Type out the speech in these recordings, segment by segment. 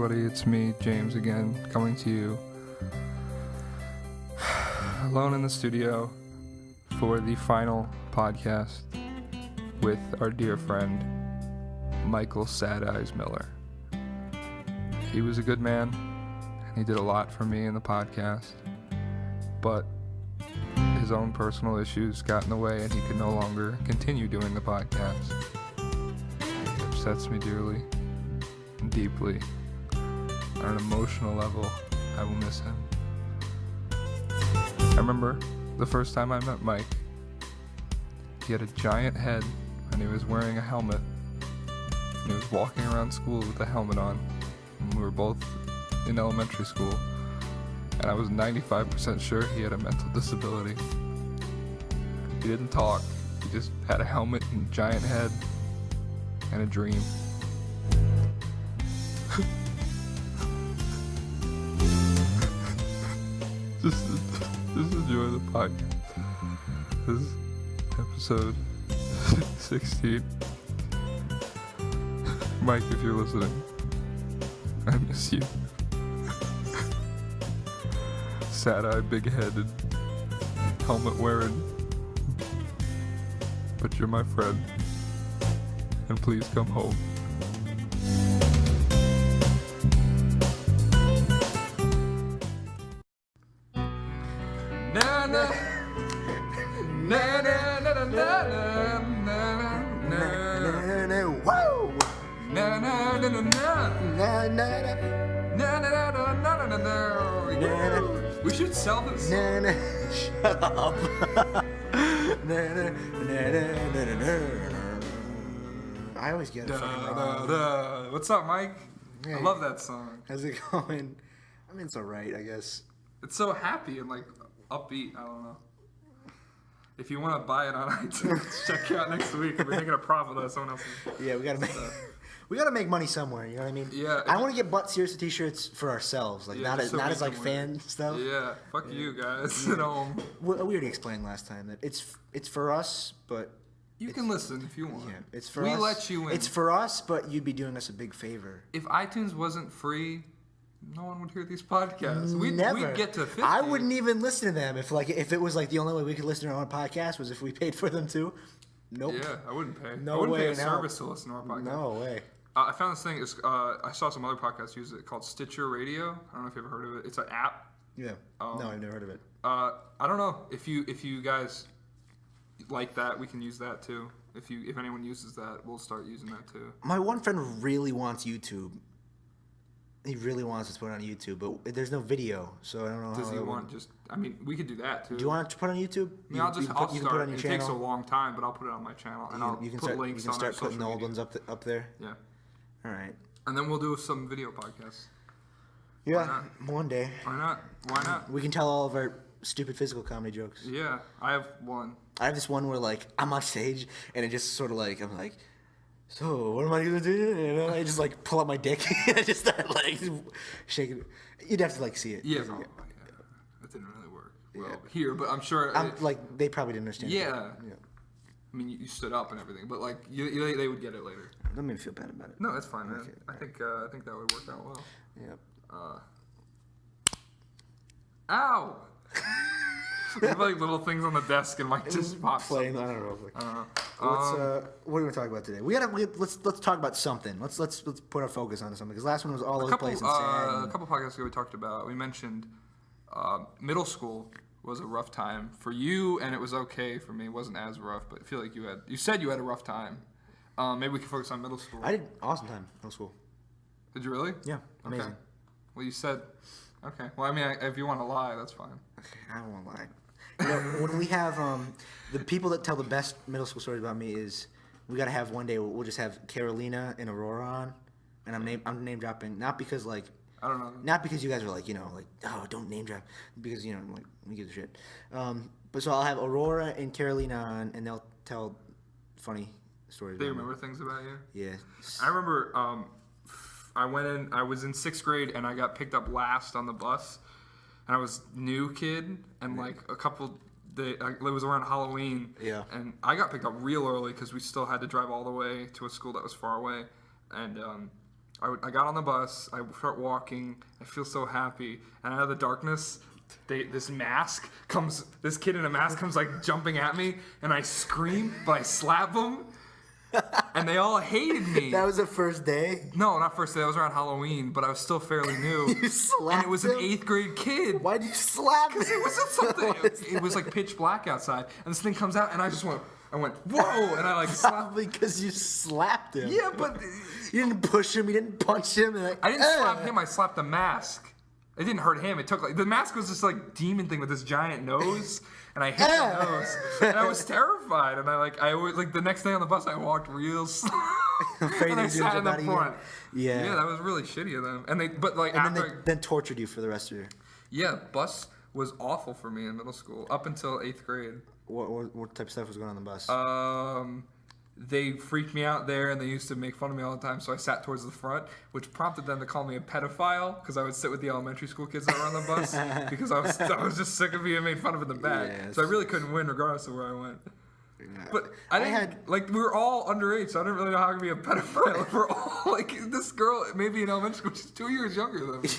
everybody. It's me, James, again, coming to you alone in the studio for the final podcast with our dear friend, Michael Sad Eyes Miller. He was a good man, and he did a lot for me in the podcast, but his own personal issues got in the way, and he could no longer continue doing the podcast. It upsets me dearly and deeply. On an emotional level, I will miss him. I remember the first time I met Mike. He had a giant head, and he was wearing a helmet. And he was walking around school with a helmet on. And we were both in elementary school, and I was 95% sure he had a mental disability. He didn't talk. He just had a helmet and a giant head and a dream. Just enjoy the podcast. This is episode 16. Mike, if you're listening, I miss you. Sad-eyed, big-headed, helmet-wearing. But you're my friend. And please come home. Na na na na na na na na na Whoa! na na na na Na na na na na na. We should sell this. na na. Shut up. Na na na na na na. I always get it fucking wrong. What's up, Mike? I Hey. love that song. How's it going? I mean, it's alright, I guess. It's so happy and like upbeat. I don't know. If you want to buy it on iTunes, check it out next week. We're making a profit on someone else's. Yeah, we gotta make money somewhere. You know what I mean? Yeah. I want to get butt serious t-shirts for ourselves, like Yeah, not just as so we like can fan stuff. Yeah, fuck you guys at home. We already explained last time that it's for us, but You can listen if you want. yeah, it's for we us. let you in. It's for us, but you'd be doing us a big favor. If iTunes wasn't free, no one would hear these podcasts. We'd get to 50. I wouldn't even listen to them if it was like the only way we could listen to our own podcast was if we paid for them too. Nope. Yeah, I wouldn't pay. No I wouldn't way pay a in hell. service to listen to our podcast. No way. I found this thing. I saw some other podcasts use it called Stitcher Radio. I don't know if you've ever heard of it. It's an app. Yeah. No, I've never heard of it. I don't know if you guys like that. We can use that too. If anyone uses that, we'll start using that too. My one friend really wants YouTube. He really wants us to put it on YouTube, but there's no video, so I don't know. Does how he that want would- just? I mean, we could do that too. Do you want to put it on YouTube? I mean, I'll you start. can put it on your It channel. takes a long time, but I'll put it on my channel, and I'll you can put start. links You can on our start putting the social old media. ones up there. Yeah, All right. and then we'll do some video podcasts. Yeah. One day Why not? Why not? we can tell all of our stupid physical comedy jokes. Yeah, I have one. I have this one where like I'm on stage and it just sort of like I'm like, so what am I gonna do? And I just like pull out my dick and I just start like shaking. You'd have to like see it. Yeah, oh, yeah. That didn't really work well here, but I'm sure. I'm like they probably didn't understand. Yeah. Yeah. I mean, you stood up and everything, but like they would get it later. Don't make me feel bad about it. No, that's fine, man. Okay, I think that would work out well. Yep. Ow! We have like little things on the desk and Mike just pops. Playing. I don't know. I don't know. What are we gonna talk about today? Let's talk about something. Let's put our focus on something because last one was all over the place and sad. A couple podcasts ago we talked about. We mentioned middle school was a rough time for you, and it was okay for me. It wasn't as rough, but I feel like you said you had a rough time. Maybe we can focus on middle school. I did awesome time middle school. Did you really? Yeah, amazing. Okay. Well, you said. Okay. Well, I mean, if you want to lie, that's fine. Okay, I don't want to lie. You know, when we have the people that tell the best middle school stories about me is we gotta have one day we'll just have Carolina and Aurora on, and I'm name dropping not because like I don't know. not because you guys are like oh don't name drop because I'm like we give a shit. But so I'll have Aurora and Carolina on, and they'll tell funny stories. They about me. remember things about you? Yeah. I remember I was in 6th grade and I got picked up last on the bus. And I was new kid and like a couple days, it was around Halloween. Yeah. And I got picked up real early because we still had to drive all the way to a school that was far away. And I got on the bus. I start walking. I feel so happy. And out of the darkness, this kid in a mask comes like jumping at me, and I scream, but I slap him. And they all hated me. That was the first day? No, not first day. That was around Halloween, but I was still fairly new. You slapped And it was him? an 8th grade kid. Why'd you slap him? It wasn't something. It was like pitch black outside, and this thing comes out, and I went, whoa, and I like slapped. Probably because you slapped him. Yeah, but You didn't push him, you didn't punch him. And I didn't slap him. I slapped the mask. It didn't hurt him. It took the mask was this like demon thing with this giant nose, and I hit the nose, and I was terrified. And I always the next day on the bus, I walked real slow, and I sat in the front. Yeah, that was really shitty of them. And then tortured you for the rest of your. Yeah, bus was awful for me in middle school up until 8th grade. What type of stuff was going on the bus? They freaked me out there, and they used to make fun of me all the time, so I sat towards the front, which prompted them to call me a pedophile, because I would sit with the elementary school kids that were on the bus, because I was just sick of being made fun of in the back. Yes. So I really couldn't win regardless of where I went. Yeah. But we were all underage, so I didn't really know how to be a pedophile. We're all, this girl, maybe in elementary school, she's 2 years younger than me.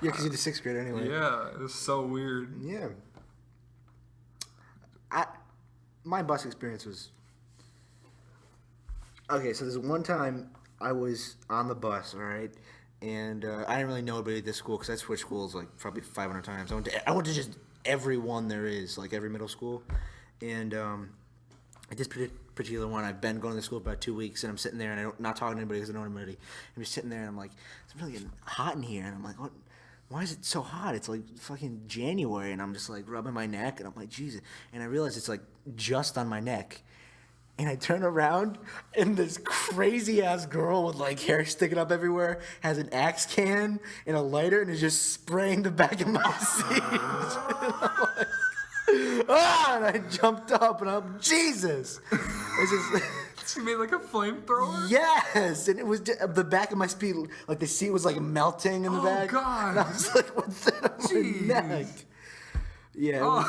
Yeah, because you're the 6th grade anyway. Yeah, it was so weird. Yeah. My bus experience was... Okay, so there's one time I was on the bus, all right, and I didn't really know anybody at this school because I switched schools like probably 500 times. I went to just every one there is, like every middle school, and at this particular one, I've been going to the school about 2 weeks, and I'm sitting there and I'm not talking to anybody because I don't know anybody. I'm just sitting there and I'm like, it's really getting hot in here, and I'm like, what? Why is it so hot? It's like fucking January, and I'm just like rubbing my neck, and I'm like, Jesus, and I realize it's like just on my neck. And I turn around, and this crazy-ass girl with, like, hair sticking up everywhere has an Axe can and a lighter and is just spraying the back of my seat. And I jumped up, and I'm, Jesus! It's just... She made like a flamethrower? Yes! And it was just, the back of my seat, like, the seat was, like, melting in the back. Oh, God! And I was like, what's that on my neck? Yeah,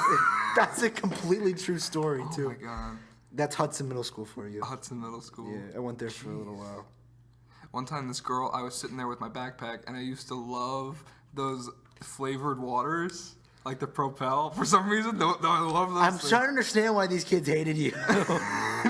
that's a completely true story, too. Oh, my God. That's Hudson Middle School for you. Hudson Middle School. Yeah, I went there for a little while. One time, this girl, I was sitting there with my backpack, and I used to love those flavored waters, like the Propel. For some reason, I love those. I'm trying to understand why these kids hated you.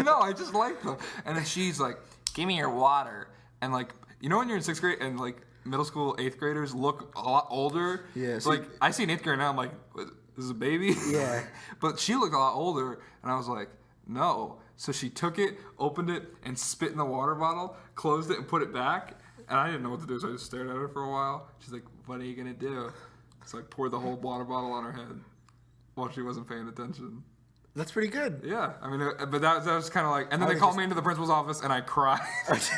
No, I just like them. And then she's like, "Give me your water." And like, you know, when you're in 6th grade and like middle school 8th graders look a lot older. Yeah. So like, I see an 8th grader now, I'm like, "What, this is a baby?" Yeah. But she looked a lot older, and I was like, no. So she took it, opened it, and spit in the water bottle, closed it, and put it back. And I didn't know what to do, so I just stared at her for a while. She's like, "What are you going to do?" So I poured the whole water bottle on her head while she wasn't paying attention. That's pretty good. Yeah. I mean, but that was kind of like... And then they called me into the principal's office, and I cried.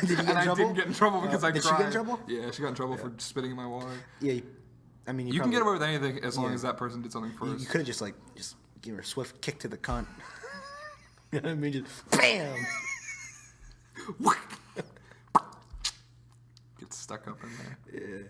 Did you get in trouble? I didn't get in trouble because I cried. Did she get in trouble? Yeah, she got in trouble for spitting in my water. Yeah. I mean, you can get away with anything as long as that person did something first. You could have just give her a swift kick to the cunt. You know what I mean? Just BAM! Get stuck up in there. Yeah.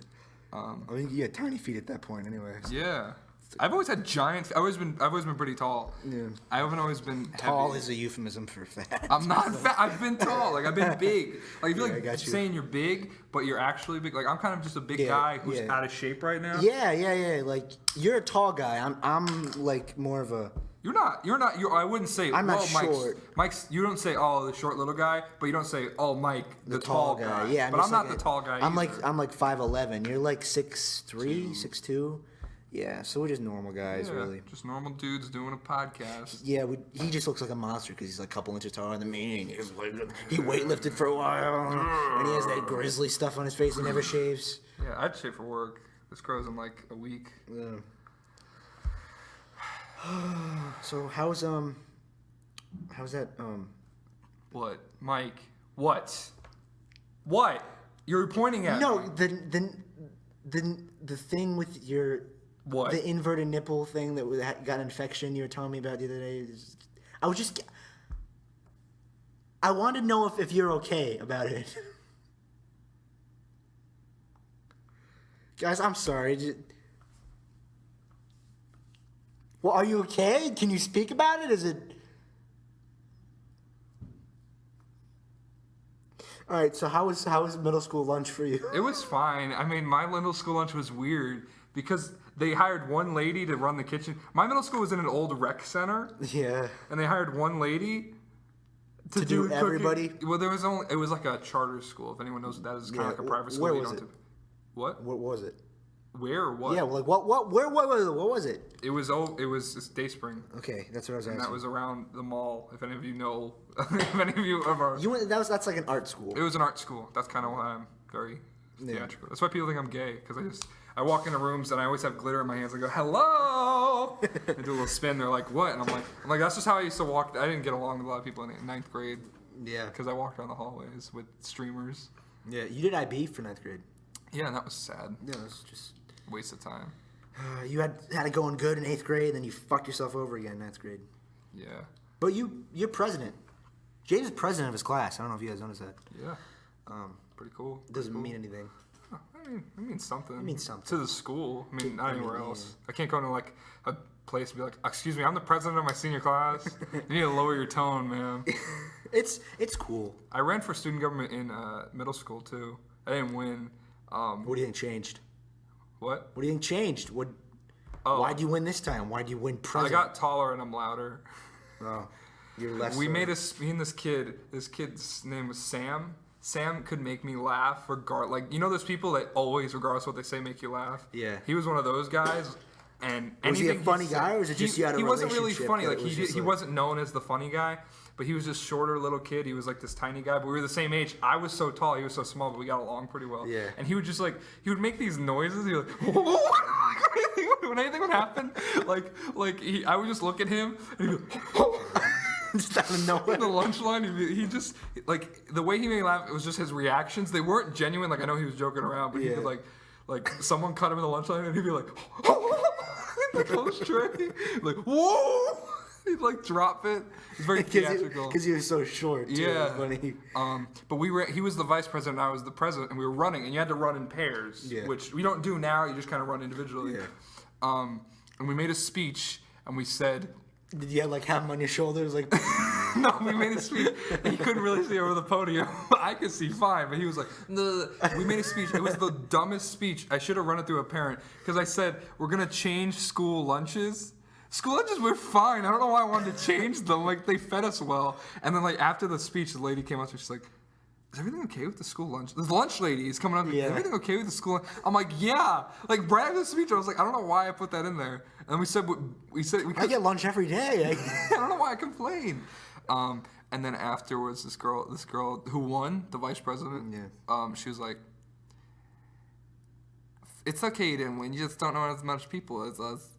I mean, you had tiny feet at that point, anyway. So. Yeah. I've always had giant. I've always been pretty tall. Yeah. I haven't always been Tall heavy. is a euphemism for fat. I'm not fat. I've been tall. Like I've been big. Like I feel Yeah, I like got you. saying you're big, but you're actually big. Like I'm kind of just a big guy who's out of shape right now. Yeah. Like, you're a tall guy. I'm like more of a... You're not. I wouldn't say. I'm not well, short. Mike's. You don't say, "Oh, the short little guy," but you don't say, "Oh, Mike, the tall guy." Yeah, but I'm not the tall guy. I'm either. like 5'11". You're like 6'3", 6'2". Yeah, so we're just normal guys, really. Just normal dudes doing a podcast. Yeah, he just looks like a monster because he's like a couple inches taller than me. And he weightlifted for a while, and he has that grizzly stuff on his face. He never shaves. Yeah, I'd shave for work. This grows in like a week. Yeah. So how's that What, Mike? What? You're pointing at No, me. the thing with your What? the inverted nipple thing that got an infection you were telling me about the other day. I wanted to know if you're okay about it. Guys, I'm sorry. Well, are you okay? Can you speak about it? Is it... All right, so how was middle school lunch for you? It was fine. I mean, my middle school lunch was weird because they hired one lady to run the kitchen. My middle school was in an old rec center, Yeah. and they hired one lady To do cooking. everybody? Well, it was like a charter school. If anyone knows what that is, it's kind of like a private school. Where you was don't it? have to- What? What was it? Where or what? Yeah, like what was it? It was Dayspring. Okay, that's what I was asking. And that was around the mall. If any of you know, if any of you of our, You went. That's like an art school. it was an art school. That's kind of why I'm very theatrical. That's why people think I'm gay because I walk into rooms and I always have glitter in my hands and go hello, and do a little spin. They're like, what? And I'm like that's just how I used to walk. I didn't get along with a lot of people in ninth grade Yeah. because I walked around the hallways with streamers. Yeah. You did IB for ninth grade. Yeah, and that was sad. Yeah, it was just. Waste of time. You had it going good in 8th grade, then you fucked yourself over again in 9th grade. Yeah. But you're president. James is president of his class. I don't know if you guys noticed that. Yeah. Pretty cool. Doesn't mean anything. It means something. It means something. To the school. I mean, not anywhere yeah. else. I can't go into like a place and be like, excuse me, I'm the president of my senior class. You need to lower your tone, man. It's cool. I ran for student government in middle school too. I didn't win. What do you think changed? What? What do you think changed? Why'd you win this time? Why'd you win I president? got taller and I'm louder. Oh, you're less. Me and this kid's name was Sam. Sam could make me laugh like, you know those people that always, regardless of what they say, make you laugh? Yeah. He was one of those guys. And Was he a anything funny said- guy, or was it just you had a he wasn't really relationship funny. that Like was just he like- wasn't known as the funny guy, but he was just shorter little kid. He was like this tiny guy, but we were the same age. I was so tall, he was so small, but we got along pretty well. Yeah. And he would just like make these noises. He was like when anything would happen, I would just look at him and he'd be like, Just out of nowhere. in the lunch line, he just like the way he made me laugh. It was just his reactions. They weren't genuine. Like I know he was joking around, but he Yeah. would like someone cut him in the lunch line, and he'd be like, the coach tray, like whoa. He'd like drop it. It's very theatrical. Because he was so short. Too. Yeah. Funny. But he was the vice president, and I was the president, and we were running, and you had to run in pairs, Yeah. which we don't do now. You just kind of run individually. Yeah. And we made a speech, and we said. Did you have him on your shoulders? Like, No, we made a speech. He couldn't really see over the podium. I could see fine, but he was like, no. We made a speech. It was the dumbest speech. I should have run it through a parent because I said, we're going to change school lunches. School lunches were fine. I don't know why I wanted to change them. Like, they fed us well. And then, like, after the speech, the lady came up to me. She's like, is everything okay with the school lunch? The lunch lady is coming up to me. Yeah. Is everything okay with the school lunch? I'm like, yeah. Like, right after the speech, I was like, I don't know why I put that in there. And we said we I could. get lunch every day. I don't know why I complained. And then afterwards, this girl who won, the vice president, she was like, it's okay you didn't win, you just don't know as much people as us.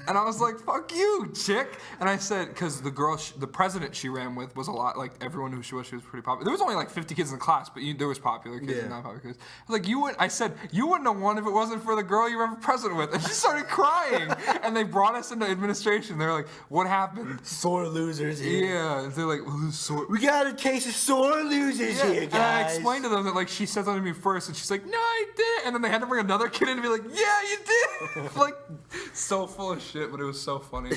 And I was like, fuck you, chick. And I said, because the president she ran with was a lot, like everyone who she was pretty popular. There was only like 50 kids in the class, but there was popular kids and not popular kids. I was like, I said, you wouldn't have won if it wasn't for the girl you ran for president with. And she started crying. And they brought us into administration. They were like, what happened? Sore losers here. Yeah, they're like, well, who's sore? We got a case of sore losers here, guys. And I explained to them that like she said something to me first, and she's like, "No, I did." And then they had to bring another kid in to be like, "Yeah, you did." Like, so full of shit, but it was so funny.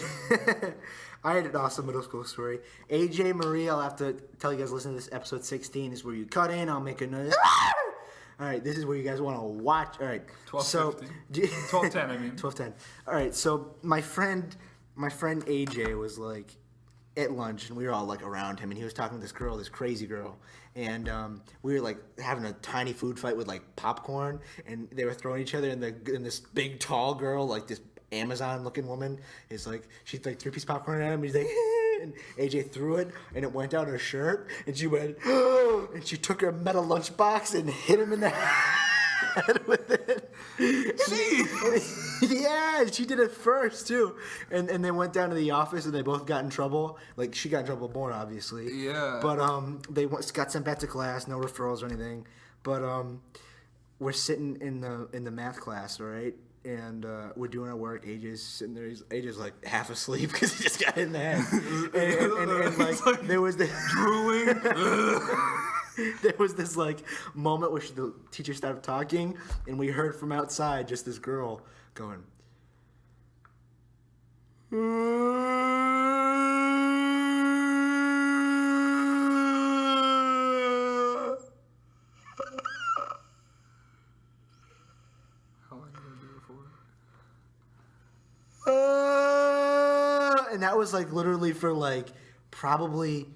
I had an awesome middle school story. AJ Marie, I'll have to tell you guys. Listen to this episode 16 is where you cut in. I'll make another. All right, this is where you guys want to watch. All right, 12:50. 12:10, I mean. 12:10. All right, so my friend AJ was like at lunch, and we were all like around him, and he was talking to this girl, this crazy girl, and we were like having a tiny food fight with like popcorn, and they were throwing each other, and this big tall girl, like this Amazon-looking woman, is like she like threw a piece of popcorn at him, and he's like. And AJ threw it, and it went down her shirt, and she went, oh, and she took her metal lunchbox and hit him in the head with it. Yeah, she did it first too, and they went down to the office, and they both got in trouble. Like she got in trouble more, obviously. Yeah. But got sent back to class, no referrals or anything. But we're sitting in the math class, right? And we're doing our work. AJ's sitting there. AJ's like half asleep because he just got in the head. And like there was this Drooling. there was this like moment where the teacher started talking, and we heard from outside just this girl going. And that was like literally for like probably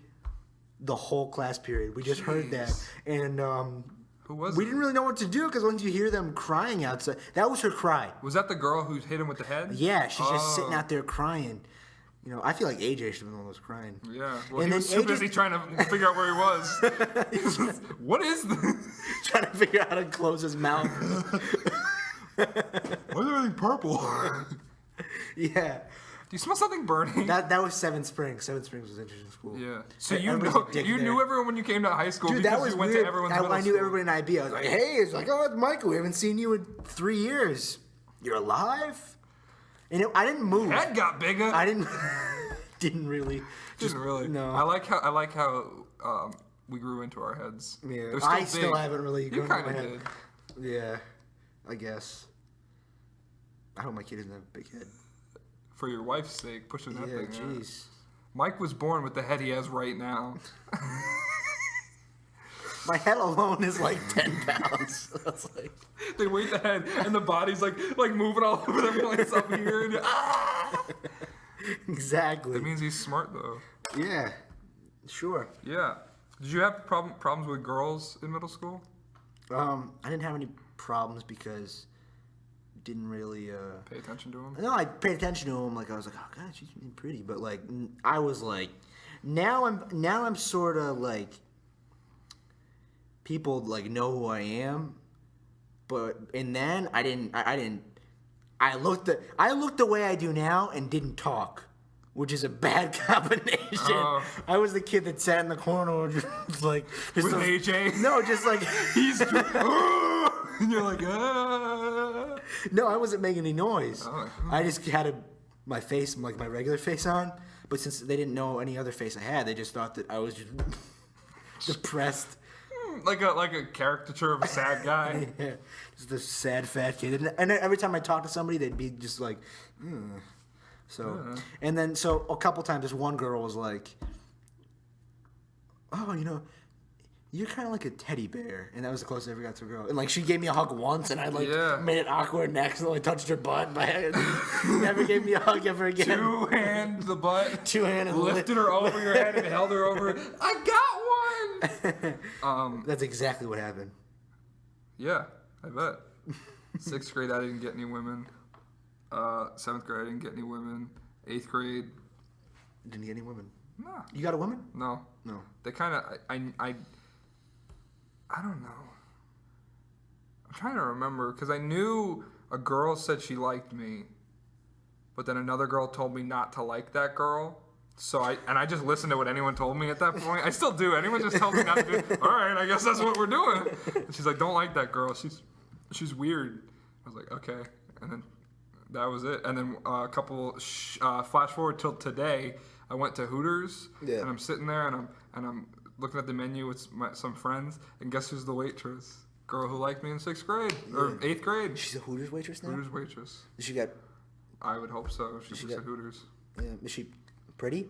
the whole class period. We just heard that, and Who was we it? didn't really know what to do because once you hear them crying outside, that was her cry. Was that the girl who hit him with the head? Yeah, she's just sitting out there crying. You know, I feel like AJ should have been the one who was crying. Yeah. Well, And he then was too AJ busy trying to figure out where he was. He was just, what is this? Trying to figure out how to close his mouth. Why is everything purple? Yeah. Do you smell something burning? That was Seven Springs. Seven Springs was interesting school. Yeah. So Everybody's a dick there. knew everyone when you came to high school Dude, because that was you went weird. to everyone's middle I knew school. everybody in IB. I was like, hey, it's like, oh, it's Michael. We haven't seen you in 3 years. You're alive? And I didn't move. Head got bigger. I didn't really. Didn't really. No. I like how we grew into our heads. Yeah. They're I big. still haven't really You grown kind my of head. did. Yeah. I guess. I hope my kid doesn't have a big head. For your wife's sake, pushing that Yeah, thing. out. jeez. Mike was born with the head he has right now. My head alone is like 10 pounds. That's like, They weight the head, and the body's like moving all over the place up here. And exactly. That means he's smart though. Yeah. Sure. Yeah. Did you have problems with girls in middle school? I didn't have any problems because didn't really Pay attention to them. no, I paid attention to him. Like I was like, oh god, she's really pretty. But like I was like, now I'm sort of like people like know who I am, but and then I didn't. I looked the way I do now and didn't talk, which is a bad combination. Oh. I was the kid that sat in the corner just like just With a- AJ? No, just like He's and you're like, ah. no, I wasn't making any noise. Oh. I just had my face, like my regular face on. But since they didn't know any other face I had, they just thought that I was just depressed. Like a caricature of a sad guy. Yeah, just a sad fat kid. And every time I talked to somebody, they'd be just like, So, and then so a couple times, this one girl was like, "Oh, you're kind of like a teddy bear," and that was the closest I ever got to a girl. And like she gave me a hug once, and I like Yeah. made it awkward and accidentally touched her butt. My head never gave me a hug ever again. Two-hand the butt. Two-handed Lifted her over your head and held her over. I got one. That's exactly what happened. Yeah, I bet. 6th grade, I didn't get any women. 7th grade, I didn't get any women. 8th grade, Didn't get any women. nah, You got a woman? no. No. They kind of, I don't know. I'm trying to remember because I knew a girl said she liked me, but then another girl told me not to like that girl. So I just listened to what anyone told me at that point. I still do. Anyone just tells me not to do it. All right, I guess that's what we're doing. And she's like, don't like that girl. She's weird. I was like, okay. And then that was it. And then a couple flash forward till today. I went to Hooters, Yeah. and I'm sitting there, and I'm looking at the menu with some friends, and guess who's the waitress? Girl who liked me in 6th grade or 8th grade. She's a Hooters waitress now? Hooters waitress. She got, I would hope so. If she was got- at Hooters. is she pretty?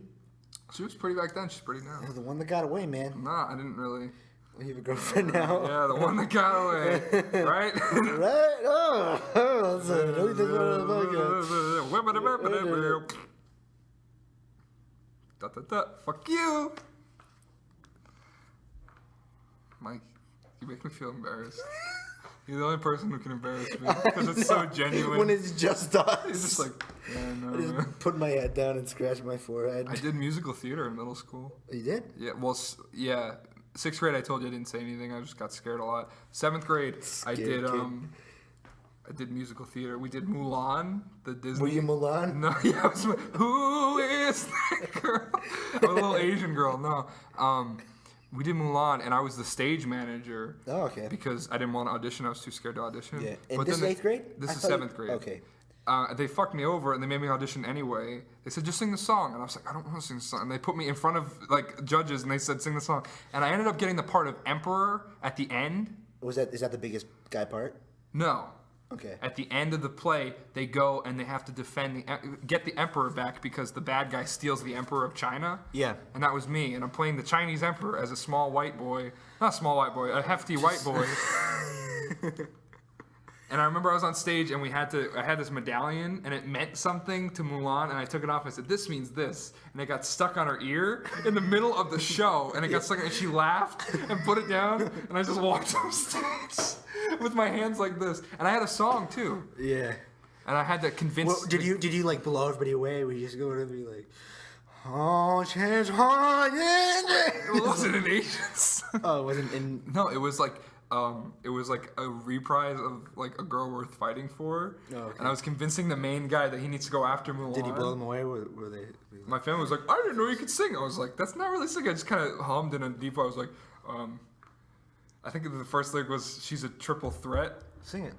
She was pretty back then. She's pretty now. The one that got away, man. Nah, I didn't really. You have a girlfriend now? Yeah, the one that got away, right? Right? Oh, that's a, don't you think about it? Fuck you, Mike. You make me feel embarrassed. You're the only person who can embarrass me because it's so genuine. When it's just us. It's just like, yeah, no, I just man. put my head down and scratch my forehead. I did musical theater in middle school. You did? Yeah, well, yeah. 6th grade, I told you I didn't say anything. I just got scared a lot. 7th grade, I Scared did kid. I did musical theater. We did Mulan, the Disney. Were you Mulan? No, yeah. I was, who is that girl? A little Asian girl. No. We did Mulan, and I was the stage manager. Oh, okay. Because I didn't want to audition. I was too scared to audition. Yeah. And But this is then 8th grade? This I is thought you- 7th grade. Okay. They fucked me over and they made me audition anyway. They said, just sing the song. And I was like, I don't want to sing the song. And they put me in front of like judges and they said, sing the song. And I ended up getting the part of Emperor at the end. Is that the biggest guy part? No. Okay. At the end of the play, they go and they have to get the Emperor back because the bad guy steals the Emperor of China. Yeah. And that was me. And I'm playing the Chinese Emperor as a small white boy. Not a small white boy, a hefty white boy. And I remember I was on stage and I had this medallion and it meant something to Mulan, and I took it off and I said, this means this. And it got stuck on her ear in the middle of the show, and it got stuck, and she laughed and put it down, and I just walked off stage with my hands like this. And I had a song too. Yeah. And I had to convince. Well, did you like blow everybody away? Where you just go to be like, oh, change heart. It wasn't in Asians. Oh, it wasn't in. No, it was like a reprise of like A Girl Worth Fighting For. Oh, okay. And I was convincing the main guy that he needs to go after Mulan. Did he blow them away? Were they? My family was like, I didn't know you could sing. I was like, that's not really singing. I just kind of hummed in a deep voice. I was like, I think the first lyric was, she's a triple threat. Sing it.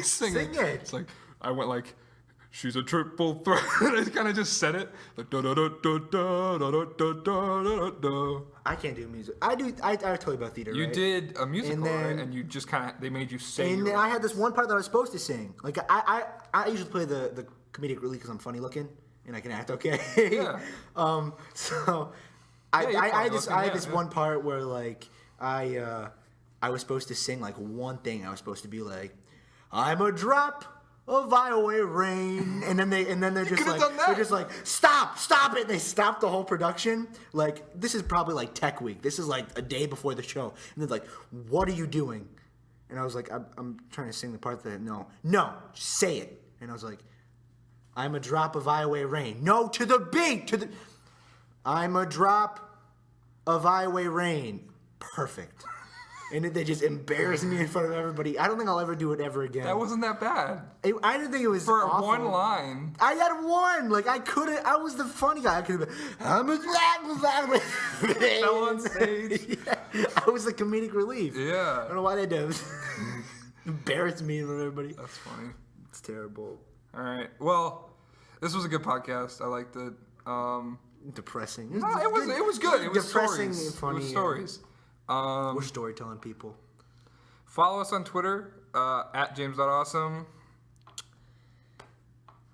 Sing it. It's like, I went like, she's a triple threat. I kind of just said it. Like, da da da da da da da da da da. I can't do music. I do. I told you about theater. You right? did a musical, And then- right? And you just kind of, they made you say. And then I had this one part that I was supposed to sing. Like I usually play the comedic relief because I'm funny looking and I can act okay. Yeah. So Yeah, you're I funny just looking, I had yeah, this yeah. one part where like I was supposed to sing like one thing. I was supposed to be like, I'm a drop of Iowa rain, and then they're just could've like done that. they're just like stop it. They stopped the whole production. Like this is probably like Tech Week. This is like a day before the show, and they're like, what are you doing? And I was like, I'm trying to sing the part that no, say it. And I was like, I'm a drop of Iowa rain. No, to the beat, I'm a drop of Iowa rain. Perfect. And then they just embarrassed me in front of everybody. I don't think I'll ever do it ever again. That wasn't that bad. I didn't think it was For awful. one line. I had one. Like I couldn't. I was the funny guy. I could have been. I'm a drop of Iowa rain. Fell on stage. Yeah. I was the comedic relief. I Yeah. don't know why they did. Embarrassed me in front of everybody. That's funny. It's terrible. All right. Well, this was a good podcast. I liked it. Depressing. No, it was good. It was depressing stories. and funny. It was stories. We're storytelling people. Follow us on Twitter at James.Awesome.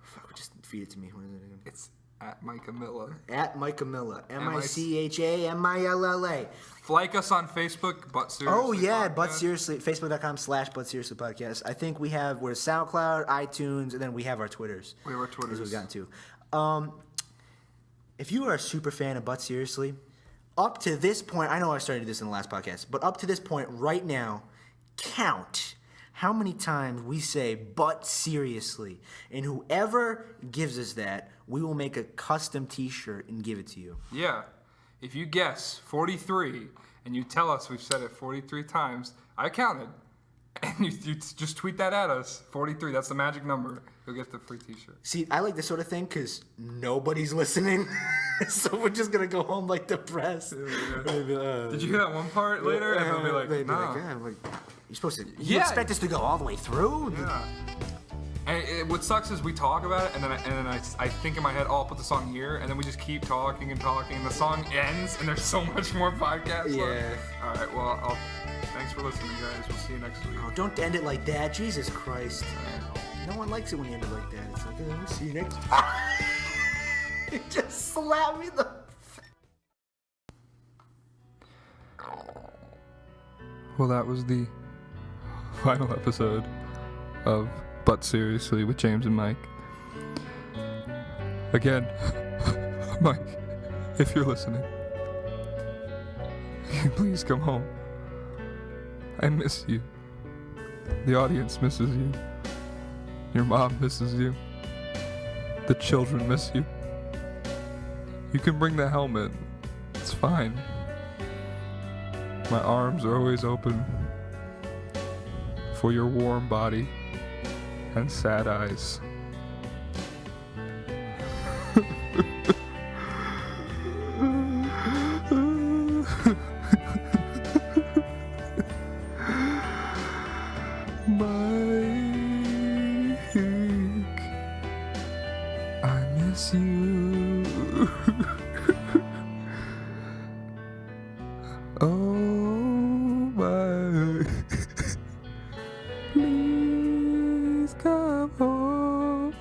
Fuck, just feed it to me. What is it again? It's at Micah Milla. At Micah Milla. MICHAMILLA. Like us on Facebook, But Seriously. Oh yeah, Podcast. But Seriously, Facebook.com/But Seriously Podcast. I think we're SoundCloud, iTunes, and then we have our Twitters. We have our Twitters. We've gotten to. If you are a super fan of But Seriously, up to this point, I know I started this in the last podcast, but up to this point right now, count how many times we say "but seriously," and whoever gives us that, we will make a custom T-shirt and give it to you. Yeah. If you guess 43 and you tell us we've said it 43 times, I counted, and you just tweet that at us, 43, that's the magic number, you'll get the free T-shirt. See, I like this sort of thing because nobody's listening, so we're just gonna go home like depressed. Did you hear that one part later? And they'll be like, They'd be nah. like, "Yeah, like, you're supposed to. You Yeah. expect us to go all the way through? Yeah. And what sucks is we talk about it, and then I think in my head, oh, I'll put the song here, and then we just keep talking and talking, and the song ends, and there's so much more podcast Yeah. left. All right, well, thanks for listening, guys. We'll see you next week. Oh, don't end it like that. Jesus Christ. No one likes it when you end it like that. It's like, we'll see you next time. You just slapped me the. Well, that was the final episode of But Seriously with James and Mike. Again, Mike, if you're listening, please come home. I miss you. The audience misses you. Your mom misses you. The children miss you. You can bring the helmet. It's fine. My arms are always open for your warm body and sad eyes. Mike, I miss you. Oh, Mike, please come home.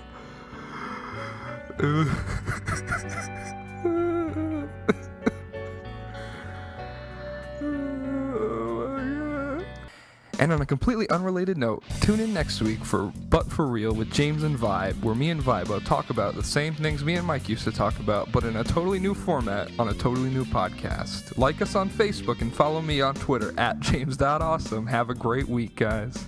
And on a completely unrelated note, tune in next week for But For Real with James and Vibe, where me and Vibe talk about the same things me and Mike used to talk about, but in a totally new format on a totally new podcast. Like us on Facebook and follow me on Twitter @James.Awesome. Have a great week, guys.